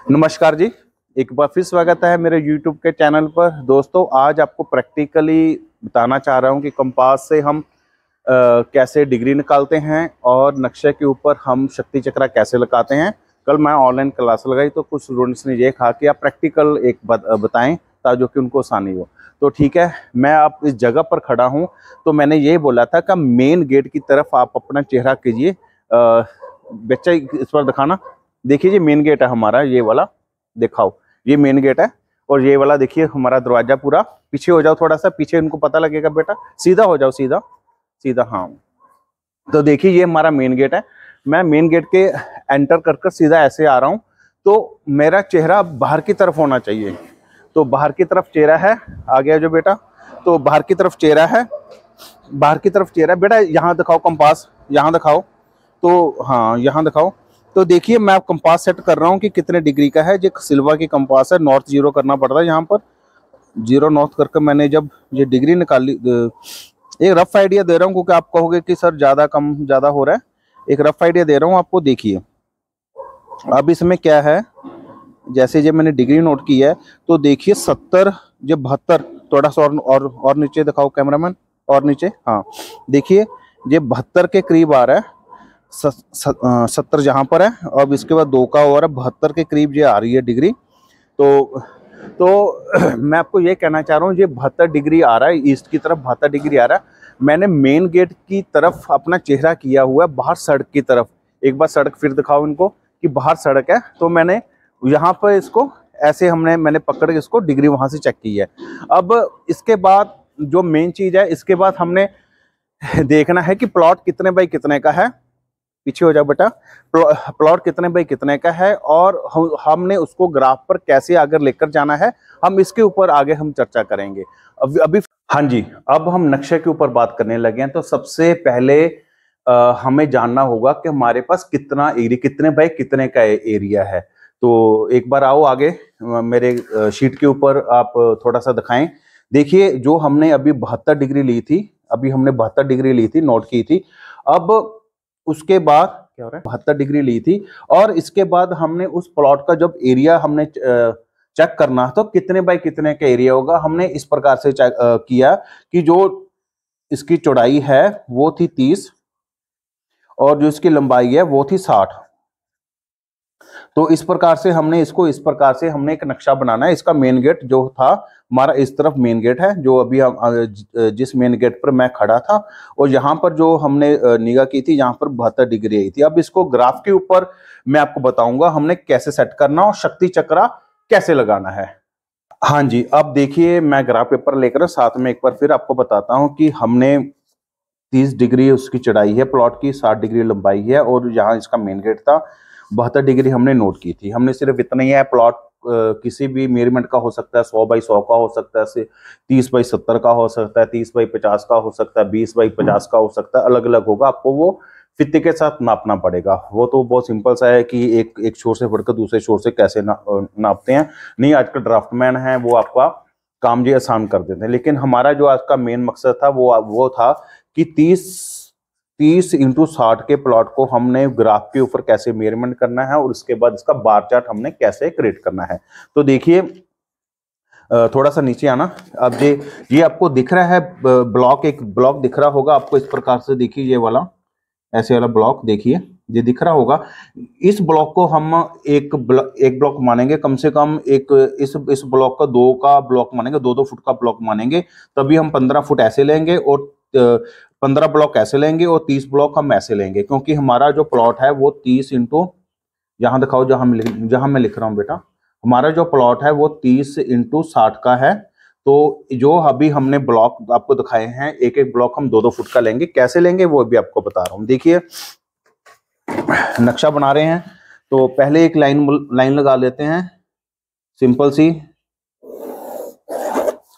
नमस्कार जी, एक बार फिर स्वागत है मेरे YouTube के चैनल पर। दोस्तों, आज आपको प्रैक्टिकली बताना चाह रहा हूं कि कंपास से हम कैसे डिग्री निकालते हैं और नक्शे के ऊपर हम शक्ति चक्रा कैसे लगाते हैं। कल मैं ऑनलाइन क्लास लगाई तो कुछ स्टूडेंट्स ने ये कहा कि आप प्रैक्टिकल एक बताएं ताकि कि उनको आसानी हो। तो ठीक है, मैं आप इस जगह पर खड़ा हूँ तो मैंने ये बोला था कि मेन गेट की तरफ आप अपना चेहरा कीजिए। बच्चा इस पर दिखाना, देखिए ये मेन गेट है हमारा, ये वाला दिखाओ, ये मेन गेट है। और ये वाला देखिए हमारा दरवाजा। पूरा पीछे हो जाओ, थोड़ा सा पीछे, इनको पता लगेगा बेटा। सीधा हो जाओ, सीधा सीधा, हाँ। तो देखिए ये हमारा मेन गेट है। मैं मेन गेट के एंटर कर सीधा ऐसे आ रहा हूँ तो मेरा चेहरा बाहर की तरफ होना चाहिए। तो बाहर की तरफ चेहरा है, आ गया जो बेटा। तो बाहर की तरफ चेहरा है, बाहर की तरफ चेहरा बेटा। यहाँ दिखाओ कंपास, यहाँ दिखाओ। तो हाँ, यहाँ दिखाओ। तो देखिए मैं कंपास सेट कर रहा हूँ कि कितने डिग्री का है। ये सिल्वा की कंपास है, नॉर्थ जीरो करना पड़ता है। यहाँ पर जीरो नॉर्थ करके मैंने जब ये डिग्री निकाली, एक रफ आइडिया दे रहा हूँ क्योंकि आप कहोगे कि सर ज़्यादा कम ज़्यादा हो रहा है। एक रफ आइडिया दे रहा हूँ आपको। देखिए अब इसमें क्या है, जैसे जब मैंने डिग्री नोट की है तो देखिए 70, जब 72, थोड़ा सा और नीचे दिखाओ कैमरामैन, और नीचे, हाँ। देखिए ये 72 के करीब आ रहा है। 70 जहाँ पर है, अब इसके बाद 2 का और 72 के करीब ये आ रही है डिग्री। तो मैं आपको ये कहना चाह रहा हूँ, ये 72 डिग्री आ रहा है, ईस्ट की तरफ 72 डिग्री आ रहा है। मैंने मेन गेट की तरफ अपना चेहरा किया हुआ है, बाहर सड़क की तरफ। एक बार सड़क फिर दिखाओ इनको कि बाहर सड़क है। तो मैंने यहाँ पर इसको ऐसे मैंने पकड़ के इसको डिग्री वहां से चेक की है। अब इसके बाद जो मेन चीज है, इसके बाद हमने देखना है कि प्लॉट कितने बाई कितने का है। पीछे हो जाओ बेटा। प्लॉट कितने बाई कितने का है और हमने उसको ग्राफ पर कैसे आगे लेकर जाना है, हम इसके ऊपर आगे हम चर्चा करेंगे। अभी हाँ जी, अब हम नक्शे के ऊपर बात करने लगे हैं। तो सबसे पहले हमें जानना होगा कि हमारे पास कितना एरिया, कितने बाई कितने का एरिया है। तो एक बार आओ आगे मेरे शीट के ऊपर, आप थोड़ा सा दिखाएं। देखिए जो हमने अभी 72 डिग्री ली थी, अभी हमने 72 डिग्री ली थी, नोट की थी। अब उसके बाद क्या हो रहा है, 72 डिग्री ली थी। और इसके बाद हमने उस प्लॉट का जब एरिया हमने चेक करना, तो कितने बाई कितने का एरिया होगा, हमने इस प्रकार से चेक किया कि जो इसकी चौड़ाई है वो थी 30 और जो इसकी लंबाई है वो थी 60। तो इस प्रकार से हमने इसको, इस प्रकार से हमने एक नक्शा बनाना है। इसका मेन गेट जो था हमारा, इस तरफ मेन गेट है, जो अभी जिस मेन गेट पर मैं खड़ा था, और यहाँ पर जो हमने निगाह की थी, यहाँ पर 72 डिग्री आई थी। अब इसको ग्राफ के ऊपर मैं आपको बताऊंगा हमने कैसे सेट करना और शक्ति चक्रा कैसे लगाना है। हाँ जी, अब देखिए मैं ग्राफ पेपर लेकर साथ में एक बार फिर आपको बताता हूँ कि हमने 30 डिग्री उसकी चौड़ाई है प्लॉट की, 60 डिग्री लंबाई है, और यहाँ इसका मेन गेट था। 72 डिग्री हमने नोट की थी। हमने सिर्फ इतना ही है, प्लॉट किसी भी मेजरमेंट का हो सकता है, 100 बाई 100 का हो सकता है, 30 बाई 70 का हो सकता है, 30 बाई 50 का हो सकता है, 20 बाई 50 का हो सकता है, अलग अलग होगा। आपको वो फित्ते के साथ नापना पड़ेगा। वो तो बहुत सिंपल सा है कि एक छोर से बढ़कर दूसरे छोर से कैसे नापते हैं। नहीं, आजकल ड्राफ्टमैन है, वो आपका काम जो आसान कर देते हैं। लेकिन हमारा जो आज का मेन मकसद था वो था कि 30 इंटू 60 के प्लॉट को हमने ग्राफ के ऊपर कैसे मेजरमेंट करना है, और उसके बाद इसका बार चार्ट हमने कैसे क्रिएट करना है। तो देखिए थोड़ा सा नीचे आना। अब ये आपको दिख रहा है ब्लॉक, एक ब्लॉक दिख रहा होगा आपको इस प्रकार से। देखिए ये वाला, ऐसे वाला ब्लॉक देखिए, ये दिख रहा होगा। इस ब्लॉक को हम एक ब्लॉक मानेंगे, कम से कम एक इस ब्लॉक का 2 का ब्लॉक मानेंगे, 2-2 फुट का ब्लॉक मानेंगे। तभी हम 15 फुट ऐसे लेंगे और 15 ब्लॉक ऐसे लेंगे और 30 ब्लॉक हम ऐसे लेंगे, क्योंकि हमारा जो प्लॉट है वो 30 इंटू, यहाँ दिखाओ जहां मैं लिख रहा हूँ बेटा, हमारा जो प्लॉट है वो 30 इंटू 60 का है। तो जो अभी हमने ब्लॉक आपको दिखाए हैं, एक एक ब्लॉक हम 2-2 फुट का लेंगे। कैसे लेंगे वो भी आपको बता रहा हूँ। देखिए नक्शा बना रहे हैं, तो पहले एक लाइन लगा लेते हैं, सिंपल सी।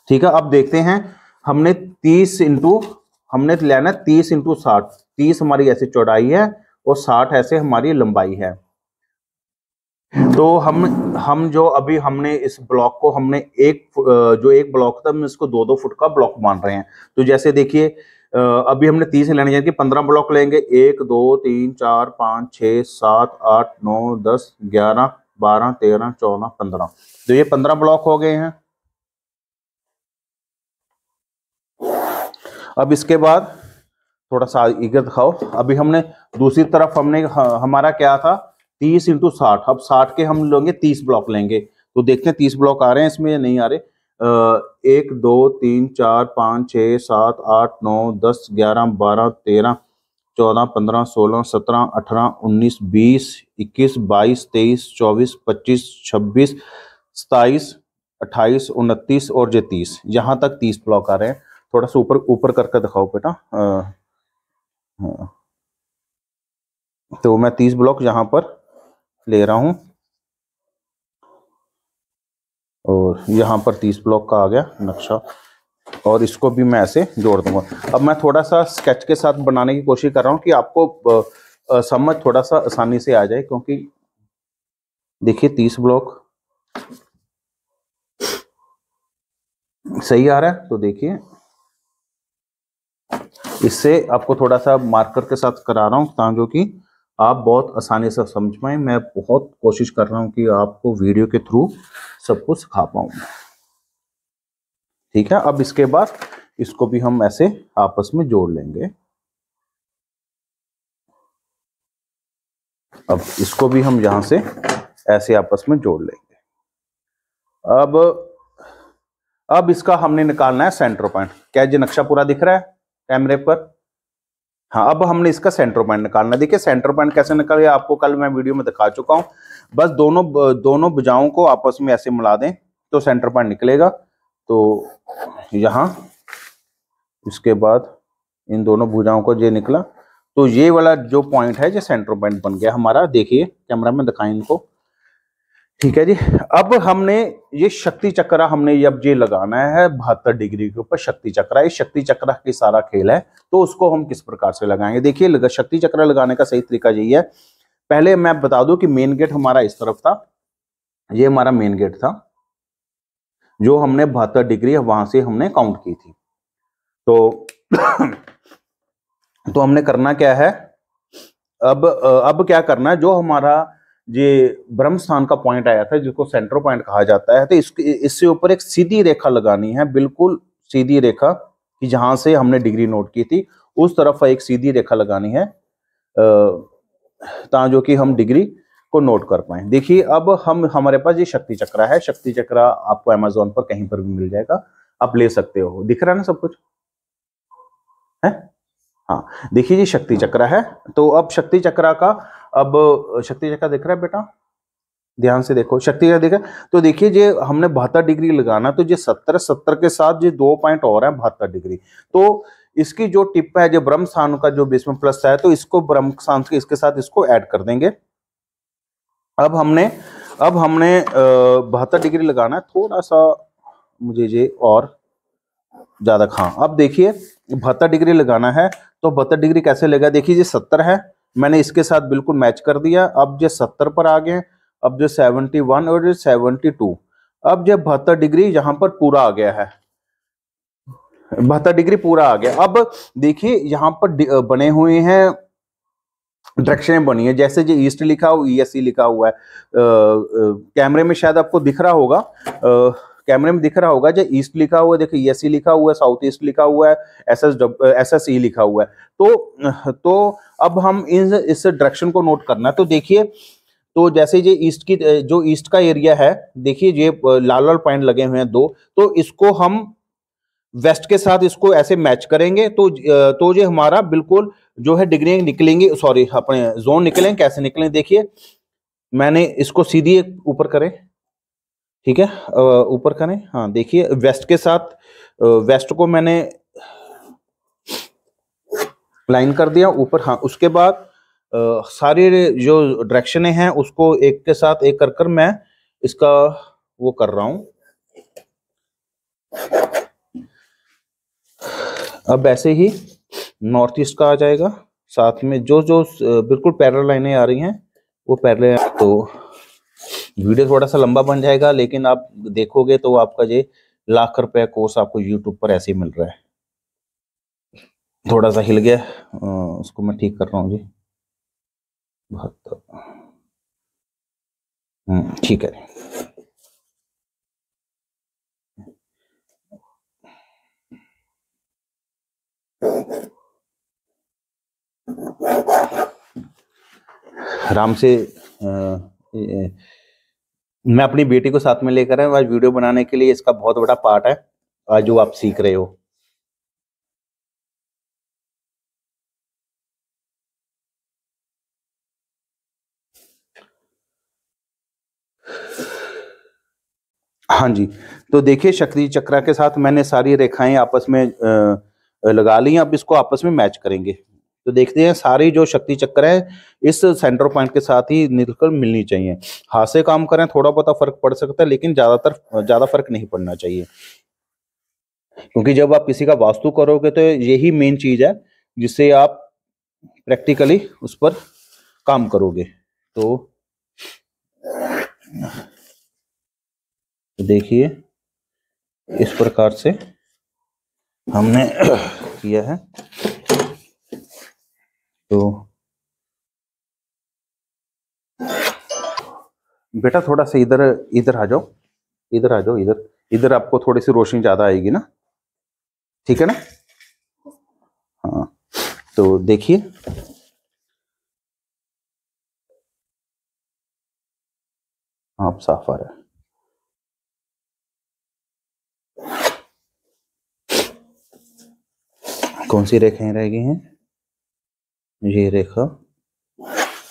ठीक है, अब देखते हैं हमने 30 इंटू, हमने लेना 30 इंटू 60। 30 हमारी ऐसी चौड़ाई है और 60 ऐसे हमारी लंबाई है। तो हम जो अभी हमने इस ब्लॉक को हमने जो एक ब्लॉक था, हम इसको 2-2 फुट का ब्लॉक मान रहे हैं। तो जैसे देखिए अभी हमने 30 लेने, यानी कि 15 ब्लॉक लेंगे। 1 2 3 4 5 6 7 8 9 10 11 12 13 14 15, तो ये 15 ब्लॉक हो गए हैं। अब इसके बाद थोड़ा सा इधर दिखाओ। अभी हमने दूसरी तरफ हमने हमारा क्या था 30 × 60, अब 60 के हम लेंगे 30 ब्लॉक लेंगे, तो देखते हैं 30 ब्लॉक आ रहे हैं इसमें या नहीं आ रहे। 1 2 3 4 5 6 7 8 9 10 11 12 13 14 15 16 17 18 19 20 21 22 23 24 25 26 27 28 29 और ये 30, यहाँ तक 30 ब्लॉक आ रहे हैं। थोड़ा सा ऊपर ऊपर करके दिखाओ बेटा। हाँ, तो मैं 30 ब्लॉक यहाँ पर ले रहा हूँ और यहाँ पर 30 ब्लॉक का आ गया नक्शा, और इसको भी मैं ऐसे जोड़ दूंगा। अब मैं थोड़ा सा स्केच के साथ बनाने की कोशिश कर रहा हूँ कि आपको समझ थोड़ा सा आसानी से आ जाए, क्योंकि देखिए 30 ब्लॉक सही आ रहा है, तो देखिए इससे आपको थोड़ा सा मार्कर के साथ करा रहा हूँ ताकि कि आप बहुत आसानी से समझ पाए। मैं बहुत कोशिश कर रहा हूँ कि आपको वीडियो के थ्रू सब कुछ सिखा पाऊँ। ठीक है, अब इसके बाद इसको भी हम ऐसे आपस में जोड़ लेंगे। अब इसको भी हम यहां से ऐसे आपस में जोड़ लेंगे। अब इसका हमने निकालना है सेंटर पॉइंट। क्या ये नक्शा पूरा दिख रहा है कैमरे पर? हाँ, अब हमने इसका सेंटर पॉइंट निकालना है। देखिए सेंटर पॉइंट कैसे निकलेगा आपको कल मैं वीडियो में दिखा चुका हूं। बस दोनों भुजाओं को आपस में ऐसे मिला दें तो सेंटर पॉइंट निकलेगा। तो यहां इसके बाद इन दोनों भुजाओं को ये निकला, तो ये वाला जो पॉइंट है ये सेंटर पॉइंट बन गया हमारा। देखिए कैमरा में दिखाएं इनको। ठीक है जी, अब हमने ये शक्ति चक्र हमने अब ये लगाना है 72 डिग्री के ऊपर शक्ति चक्र। इस शक्ति चक्र की सारा खेल है, तो उसको हम किस प्रकार से लगाएंगे। देखिए शक्ति चक्र लगाने का सही तरीका यही है। पहले मैं बता दूं कि मेन गेट हमारा इस तरफ था, ये हमारा मेन गेट था जो हमने 72 डिग्री वहां से हमने काउंट की थी। तो तो हमने करना क्या है, अब क्या करना है, जो हमारा ये ब्रह्म स्थान का पॉइंट आया था जिसको सेंटर पॉइंट कहा जाता है, तो इससे ऊपर एक सीधी रेखा लगानी है, बिल्कुल सीधी रेखा कि जहां से हमने डिग्री नोट की थी उस तरफ एक सीधी रेखा लगानी है ताकि जो कि हम डिग्री को नोट कर पाए। देखिए अब हमारे पास ये शक्ति चक्र है। शक्ति चक्र आपको अमेज़न पर कहीं पर भी मिल जाएगा, आप ले सकते हो। दिख रहा है ना सब कुछ है? हाँ, देखिए ये शक्ति चक्र है। तो अब शक्ति चक्र का अब शक्ति चक्र दिख रहा है बेटा, ध्यान से देखो शक्ति चक्र दिखा। तो देखिए ये हमने 72 डिग्री लगाना, तो ये 70 के साथ ये 2 पॉइंट और है 72 डिग्री। तो इसकी जो टिप है जो ब्रह्म स्थान का जो बीच में प्लस है, तो इसको ब्रह्म स्थान के इसके साथ इसको ऐड कर देंगे। अब हमने 72 डिग्री लगाना है। थोड़ा सा मुझे ये और ज्यादा, हाँ अब देखिए 72 डिग्री लगाना है। तो 72 डिग्री कैसे लेगा, देखिए ये 70 है, मैंने इसके साथ बिल्कुल मैच कर दिया। अब ये 70 पर आ गए, अब जो 71 और जो 72, अब जो 72 डिग्री यहाँ पर पूरा आ गया है, 72 डिग्री पूरा आ गया। अब देखिए यहाँ पर बने हुए हैं डायरेक्शन बनी है, जैसे जो ईस्ट लिखा हो ESE लिखा हुआ है। कैमरे में शायद आपको दिख रहा होगा, कैमरे में दिख रहा होगा जो ईस्ट लिखा हुआ है, देखिए ESE लिखा हुआ है, साउथ ईस्ट लिखा हुआ है, SSE लिखा हुआ है। तो अब हम इस डायरेक्शन को नोट करना है। तो देखिए, तो जैसे ये ईस्ट की जो ईस्ट का एरिया है, देखिए ये लाल लाल पॉइंट लगे हुए हैं 2, तो इसको हम वेस्ट के साथ इसको ऐसे मैच करेंगे। तो ये हमारा बिल्कुल जो है डिग्री निकलेंगे, सॉरी अपने जोन निकलेंगे। कैसे निकलेंगे, देखिए मैंने इसको सीधी ऊपर करें, ठीक है ऊपर करें, हाँ देखिए वेस्ट के साथ वेस्ट को मैंने लाइन कर दिया ऊपर। हाँ, उसके बाद सारी जो डायरेक्शन हैं उसको एक के साथ एक कर कर मैं इसका वो कर रहा हूं। अब ऐसे ही नॉर्थ ईस्ट का आ जाएगा, साथ में जो जो बिल्कुल पैरेलल लाइनें आ रही हैं वो पैरेलल। तो वीडियो थोड़ा सा लंबा बन जाएगा, लेकिन आप देखोगे तो आपका ये लाख रुपए कोर्स आपको यूट्यूब पर ऐसे ही मिल रहा है। थोड़ा सा हिल गया, उसको मैं ठीक कर रहा हूँ जी। 72 ठीक है। आराम से मैं अपनी बेटी को साथ में लेकर आया आज वीडियो बनाने के लिए। इसका बहुत बड़ा पार्ट है आज जो आप सीख रहे हो। हाँ जी, तो देखिए शक्ति चक्र के साथ मैंने सारी रेखाएं आपस में लगा ली हैं। अब इसको आपस में मैच करेंगे। तो देखते हैं सारी जो शक्ति चक्र है इस सेंटर पॉइंट के साथ ही मिलकर मिलनी चाहिए। हाथ से काम करें थोड़ा बहुत फर्क पड़ सकता है, लेकिन ज्यादा फर्क नहीं पड़ना चाहिए, क्योंकि जब आप किसी का वास्तु करोगे तो यही मेन चीज है जिससे आप प्रैक्टिकली उस पर काम करोगे। तो देखिए इस प्रकार से हमने किया है। तो बेटा थोड़ा सा इधर इधर आ जाओ, इधर आ जाओ, इधर इधर आपको थोड़ी सी रोशनी ज्यादा आएगी ना, ठीक है ना। हाँ, तो देखिए आप साफ आ रहा है। कौन सी रेखाएं रह गई हैं? ये रेखा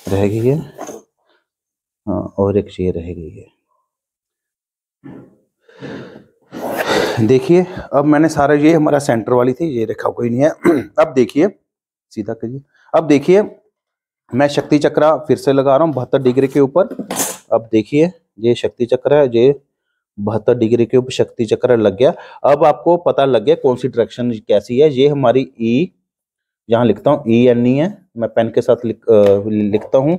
रह गई है, हाँ, और एक ये रह गई है। देखिए अब मैंने सारा, ये हमारा सेंटर वाली थी, ये रेखा कोई नहीं है। अब देखिए सीधा करिए। अब देखिए मैं शक्ति चक्र फिर से लगा रहा हूँ 72 डिग्री के ऊपर। अब देखिए ये शक्ति चक्र है, ये 72 डिग्री के ऊपर शक्ति चक्र लग गया। अब आपको पता लग गया कौन सी डायरेक्शन कैसी है। ये हमारी ई, यहाँ लिखता हूँ ENE है, मैं पेन के साथ लिखता हूँ।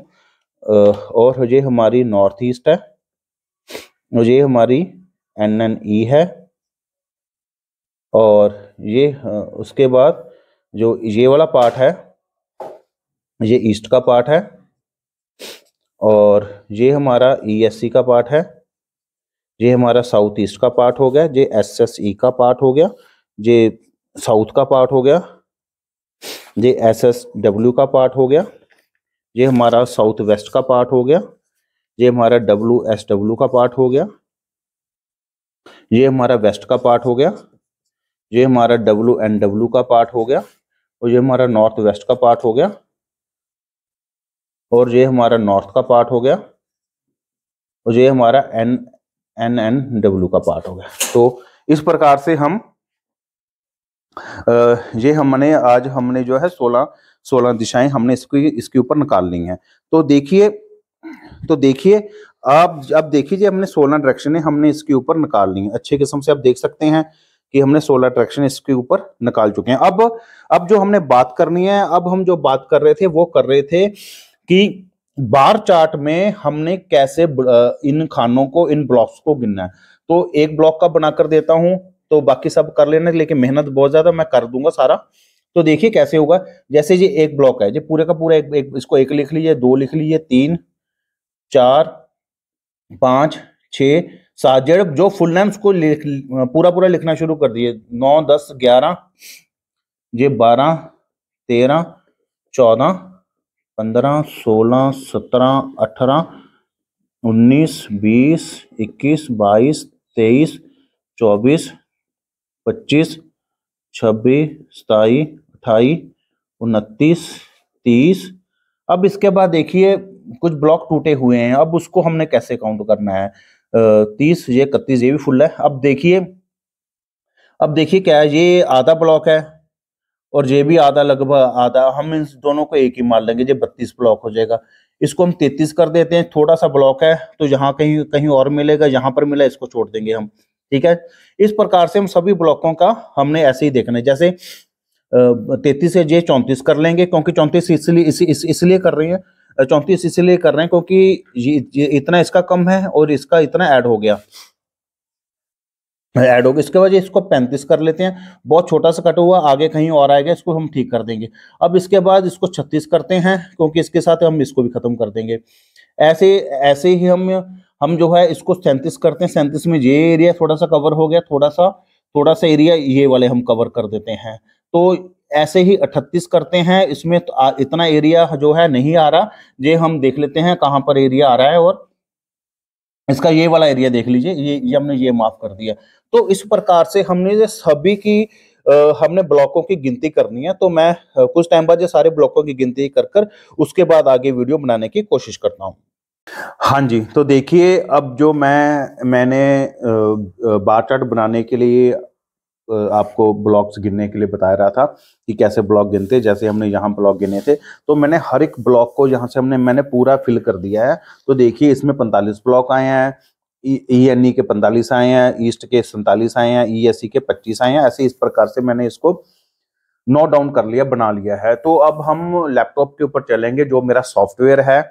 और ये हमारी नॉर्थ ईस्ट है, और ये हमारी NNE है, और ये उसके बाद जो ये वाला पार्ट है ये ईस्ट का पार्ट है, और ये हमारा ESC का पार्ट है, ये हमारा साउथ ईस्ट का पार्ट हो गया, ये SSE का पार्ट हो गया, ये साउथ का पार्ट हो गया, ये SSW का पार्ट हो गया, ये हमारा साउथ वेस्ट का पार्ट हो गया, ये हमारा WSW का पार्ट हो गया, ये हमारा वेस्ट का पार्ट हो गया, ये हमारा WNW का पार्ट हो गया, और ये हमारा नॉर्थ वेस्ट का पार्ट हो गया, और ये हमारा नॉर्थ का पार्ट हो गया, और ये हमारा NNW का पार्ट हो गया। तो इस प्रकार से हम ये हमने जो है 16 दिशाएं हमने इसके ऊपर निकाल ली हैं। तो देखिए अब देखिए हमने 16 डायरेक्शनें हमने इसके ऊपर निकाल ली हैं। अच्छे किस्म से आप देख सकते हैं कि हमने 16 डायरेक्शन इसके ऊपर निकाल चुके हैं। अब जो हमने बात करनी है, अब हम जो बात कर रहे थे वो कर रहे थे कि बार चार्ट में हमने कैसे इन खानों को, इन ब्लॉक्स को गिनना है। तो एक ब्लॉक का बनाकर देता हूं, तो बाकी सब कर लेना, लेकिन मेहनत बहुत ज्यादा, मैं कर दूंगा सारा। तो देखिए कैसे होगा। जैसे ये एक ब्लॉक है, ये पूरे का पूरा इसको 1 लिख लीजिए, 2 लिख लीजिए, 3 4 5 6 7, जो फुल नेम्स को पूरा लिखना शुरू कर दिए। 9 10 11, ये 12 13 14 15 16 17 18 19 20 21 22 23 24 25 26 27 28 29 30। अब इसके बाद देखिए कुछ ब्लॉक टूटे हुए हैं, अब उसको हमने कैसे काउंट करना है। 30, ये 31, ये भी फुल है। अब देखिए क्या है, ये आधा ब्लॉक है और ये भी आधा, लगभग आधा। हम इन दोनों को एक ही मान लेंगे, ये 32 ब्लॉक हो जाएगा। इसको हम 33 कर देते हैं। थोड़ा सा ब्लॉक है तो यहाँ कहीं कहीं और मिलेगा, यहाँ पर मिला इसको छोड़ देंगे हम, ठीक है। इस प्रकार से हम सभी ब्लॉकों का हमने ऐसे ही देखना है। जैसे 33 से ये 34 कर लेंगे, क्योंकि 34 इसलिए कर रहे हैं, 34 इसलिए कर रहे हैं क्योंकि ये इतना इसका कम है और इसका इतना ऐड हो गया। इसके वजह इसको 35 कर लेते हैं। बहुत छोटा सा कट हुआ, आगे कहीं और आएगा, इसको हम ठीक कर देंगे। अब इसके बाद इसको 36 करते हैं, क्योंकि इसके साथ हम इसको भी खत्म कर देंगे। ऐसे ही हम हम जो है इसको 37 करते हैं, 37 में ये एरिया थोड़ा सा कवर हो गया, थोड़ा सा एरिया ये वाले हम कवर कर देते हैं। तो ऐसे ही 38 करते हैं, इसमें तो इतना एरिया जो है नहीं आ रहा, ये हम देख लेते हैं कहाँ पर एरिया आ रहा है, और इसका ये वाला एरिया देख लीजिए, ये हमने ये माफ कर दिया। तो इस प्रकार से हमने ये सभी की हमने ब्लॉकों की गिनती करनी है। तो मैं कुछ टाइम बाद ये सारे ब्लॉकों की गिनती कर उसके बाद आगे वीडियो बनाने की कोशिश करता हूँ। हाँ जी, तो देखिए अब जो मैंने बार चार्ट बनाने के लिए आपको ब्लॉक्स गिनने के लिए बता रहा था कि कैसे ब्लॉक गिनते, जैसे हमने यहाँ ब्लॉक गिने थे, तो मैंने हर एक ब्लॉक को यहाँ से मैंने पूरा फिल कर दिया है। तो देखिए इसमें 45 ब्लॉक आए हैं, ENE के 45 आए हैं, ईस्ट के 47 आए हैं, ESE के 25 आए हैं। ऐसे इस प्रकार से मैंने इसको नोट डाउन कर लिया, बना लिया है। तो अब हम लैपटॉप के ऊपर चलेंगे, जो मेरा सॉफ्टवेयर है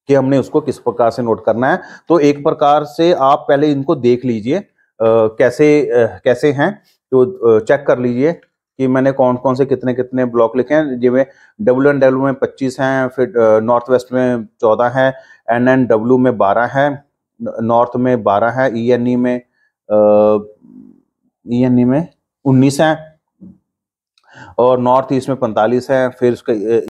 कि हमने उसको किस प्रकार से नोट करना है। तो एक प्रकार से आप पहले इनको देख लीजिए कैसे हैं, तो चेक कर लीजिए कि मैंने कौन कौन से कितने कितने ब्लॉक लिखे हैं। जिसमें WNW में 25 हैं, फिर नॉर्थ वेस्ट में 14 है, NNW में 12 है, नॉर्थ में 12 है, ENE में 19 है, और नॉर्थ ईस्ट में 45 है। फिर उसका